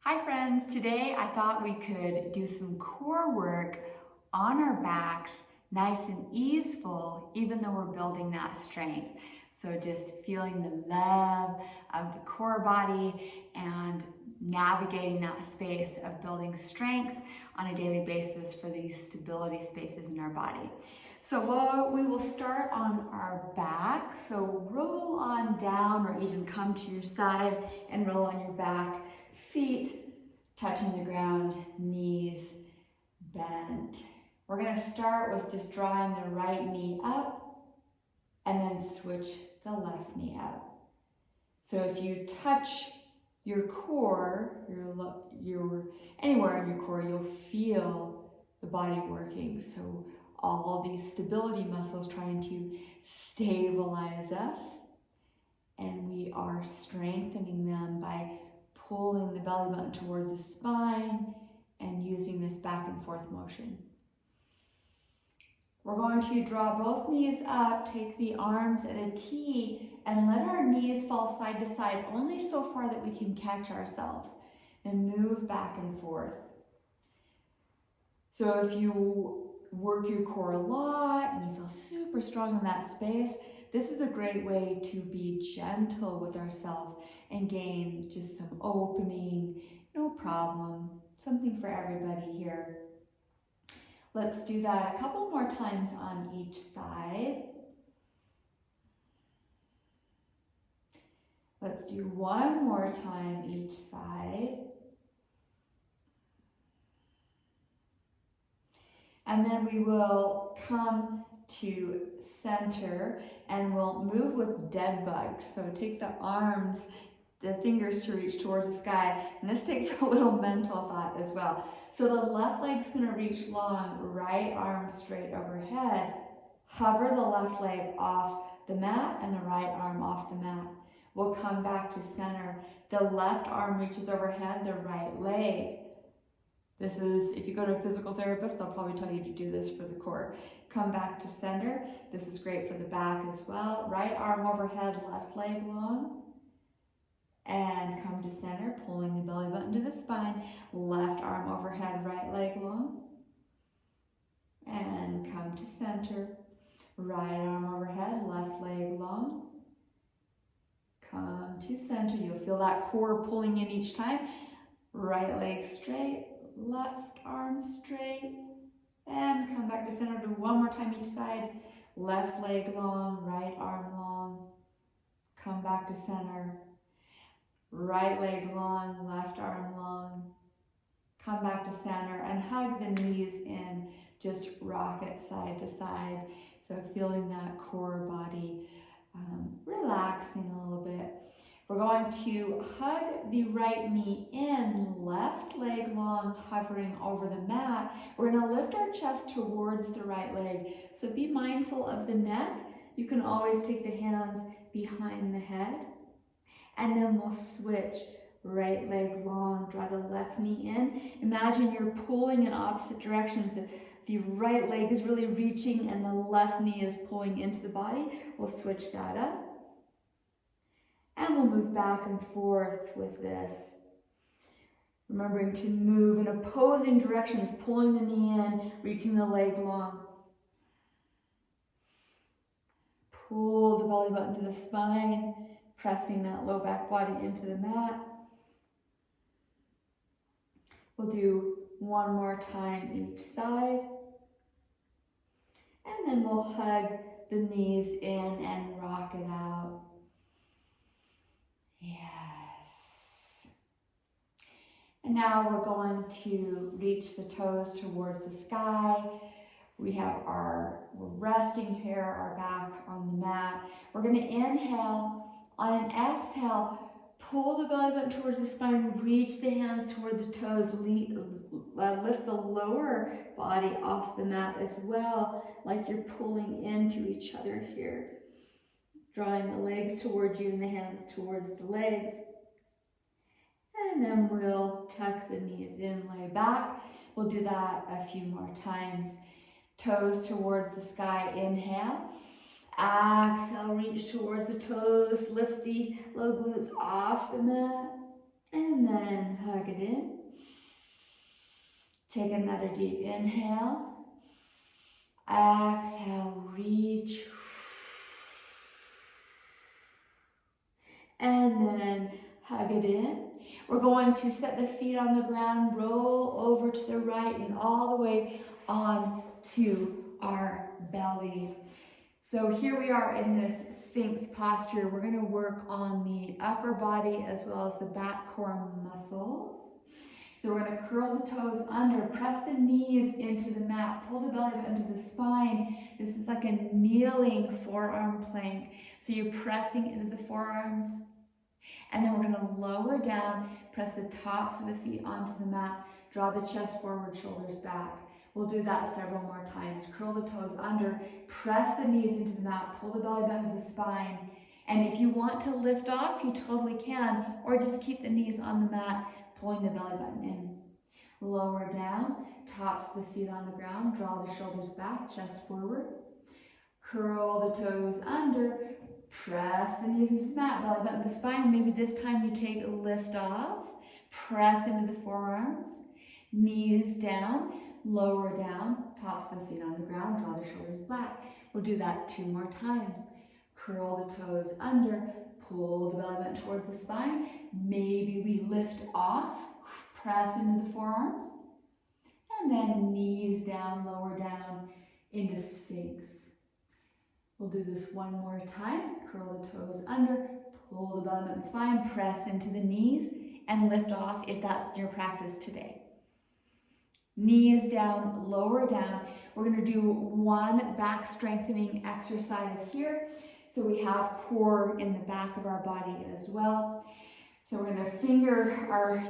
Hi friends, today I thought we could do some core work on our backs, nice and easeful, even though we're building that strength. So just feeling the love of the core body and navigating that space of building strength on a daily basis for these stability spaces in our body. So we will start on our back. So roll on down or even come to your side and roll on your back. Feet touching the ground, knees bent. We're going to start with just drawing the right knee up and then switch the left knee up. So if you touch your core, anywhere in your core, you'll feel the body working. So all these stability muscles trying to stabilize us, and we are strengthening them by pulling the belly button towards the spine and using this back and forth motion. We're going to draw both knees up, take the arms at a T, and let our knees fall side to side only so far that we can catch ourselves and move back and forth. So if you work your core a lot and you feel super strong in that space, this is a great way to be gentle with ourselves and gain just some opening, no problem, something for everybody here. Let's do that a couple more times on each side. Let's do one more time each side. And then we will come to center and we'll move with dead bug. So take the arms, the fingers to reach towards the sky. And this takes a little mental thought as well. So the left leg's going to reach long, right arm straight overhead. Hover the left leg off the mat and the right arm off the mat. We'll come back to center. The left arm reaches overhead, the right leg. This is, if you go to a physical therapist, they'll probably tell you to do this for the core. Come back to center. This is great for the back as well. Right arm overhead, left leg long. And come to center, pulling the belly button to the spine. Left arm overhead, right leg long. And come to center. Right arm overhead, left leg long. Come to center. You'll feel that core pulling in each time. Right leg straight. Left arm straight, and come back to center. Do one more time each side. Left leg long, right arm long. Come back to center. Right leg long, left arm long. Come back to center and hug the knees in. Just rock it side to side. So feeling that core body relaxing a little bit. We're going to hug the right knee in, left leg long, hovering over the mat. We're going to lift our chest towards the right leg. So be mindful of the neck. You can always take the hands behind the head. And then we'll switch. Right leg long, draw the left knee in. Imagine you're pulling in opposite directions. The right leg is really reaching and the left knee is pulling into the body. We'll switch that up. And we'll move back and forth with this. Remembering to move in opposing directions, pulling the knee in, reaching the leg long. Pull the belly button to the spine, pressing that low back body into the mat. We'll do one more time each side. And then we'll hug the knees in and rock it out. Yes. And now we're going to reach the toes towards the sky. We're resting here, our back on the mat. We're going to inhale. On an exhale, pull the belly button towards the spine, reach the hands toward the toes, lift the lower body off the mat as well, like you're pulling into each other here. Drawing the legs towards you and the hands towards the legs. And then we'll tuck the knees in, lay back. We'll do that a few more times. Toes towards the sky, inhale. Exhale, reach towards the toes, lift the low glutes off the mat. And then hug it in. Take another deep inhale. Exhale, reach. And then hug it in. We're going to set the feet on the ground, roll over to the right and all the way on to our belly. So here we are in this Sphinx posture. We're going to work on the upper body as well as the back core muscles. So we're going to curl the toes under, press the knees into the mat, pull the belly button to the spine. This is like a kneeling forearm plank. So you're pressing into the forearms. And then we're going to lower down, press the tops of the feet onto the mat, draw the chest forward, shoulders back. We'll do that several more times. Curl the toes under, press the knees into the mat, pull the belly button to the spine. And if you want to lift off, you totally can, or just keep the knees on the mat, pulling the belly button in. Lower down, tops of the feet on the ground, draw the shoulders back, chest forward. Curl the toes under, press the knees into the mat, belly button to the spine. Maybe this time you take a lift off, press into the forearms, knees down, lower down, tops of the feet on the ground, draw the shoulders back. We'll do that 2 more times. Curl the toes under, pull the belly button towards the spine. Maybe we lift off, press into the forearms, and then knees down, lower down into Sphinx. We'll do this 1 more time. Curl the toes under, pull the belly button spine, press into the knees, and lift off if that's your practice today. Knees down, lower down. We're going to do 1 back strengthening exercise here. So we have core in the back of our body as well. So we're going to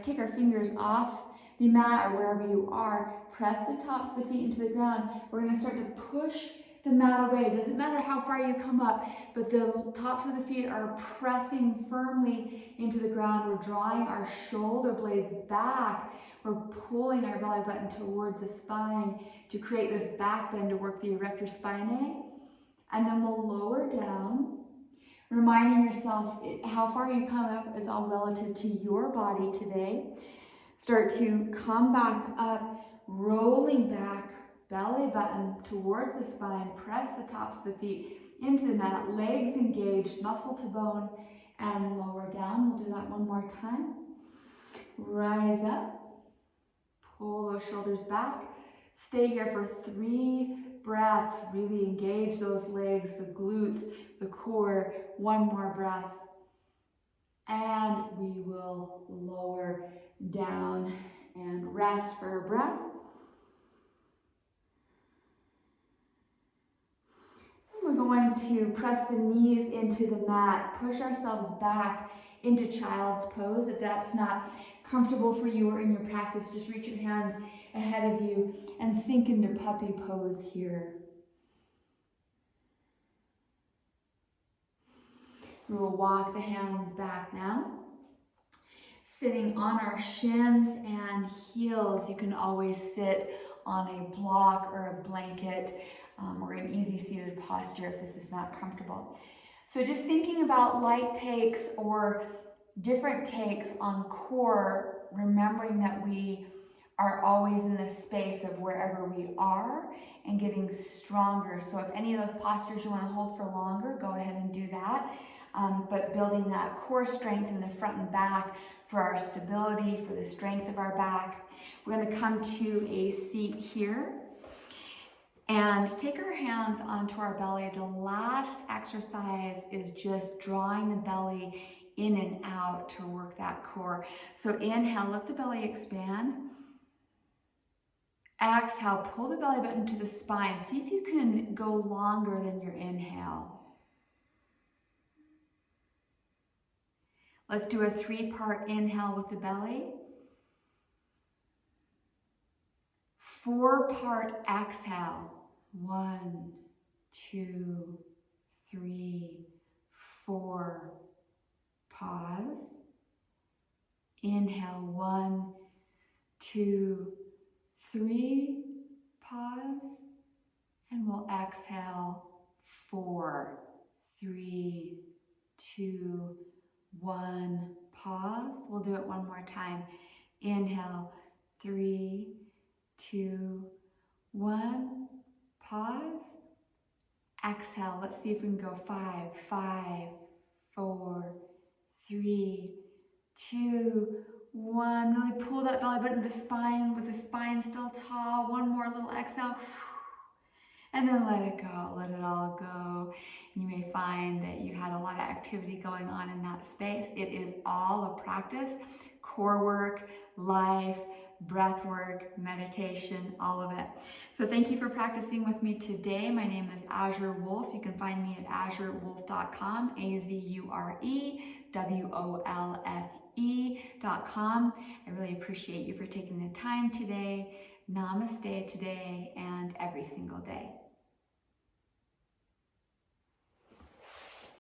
take our fingers off the mat or wherever you are. Press the tops of the feet into the ground. We're going to start to push the mat away. It doesn't matter how far you come up, but the tops of the feet are pressing firmly into the ground. We're drawing our shoulder blades back. We're pulling our belly button towards the spine to create this back bend to work the erector spinae. And then we'll lower down, reminding yourself how far you come up is all relative to your body today. Start to come back up, rolling back, belly button towards the spine, press the tops of the feet into the mat, legs engaged, muscle to bone, and lower down. We'll do that 1 more time. Rise up, pull those shoulders back. Stay here for 3 breaths. Really engage those legs, the glutes, the core. 1 more breath. And we will lower down and rest for a breath. We're going to press the knees into the mat, push ourselves back into child's pose. If that's not comfortable for you or in your practice, just reach your hands ahead of you and sink into puppy pose here. We will walk the hands back now. Sitting on our shins and heels. You can always sit on a block or a blanket or an easy seated posture if this is not comfortable. So just thinking about light takes or different takes on core, remembering that we are always in this space of wherever we are and getting stronger. So if any of those postures you want to hold for longer, go ahead and do that. But building that core strength in the front and back for our stability, for the strength of our back. We're going to come to a seat here and take our hands onto our belly. The last exercise is just drawing the belly in and out to work that core. So inhale, let the belly expand. Exhale, pull the belly button to the spine. See if you can go longer than your inhale. Let's do a 3-part inhale with the belly. 4-part exhale. 1, 2, 3, 4. Pause. Inhale, 1, 2, 3. Pause. And we'll exhale, 4, 3, 2, 1. Pause. We'll do it one more time. Inhale, 3, 2, 1. Pause. Exhale. Let's see if we can go 5, 5, 4, 3, 2, 1. Really pull that belly button to the spine with the spine still tall. One more little exhale. And then let it go, let it all go. You may find that you had a lot of activity going on in that space. It is all a practice, core work, life, breath work, meditation, all of it. So thank you for practicing with me today. My name is Azure Wolf. You can find me at azurewolf.com, AZUREWOLFE.com. I really appreciate you for taking the time today. Namaste today and every single day.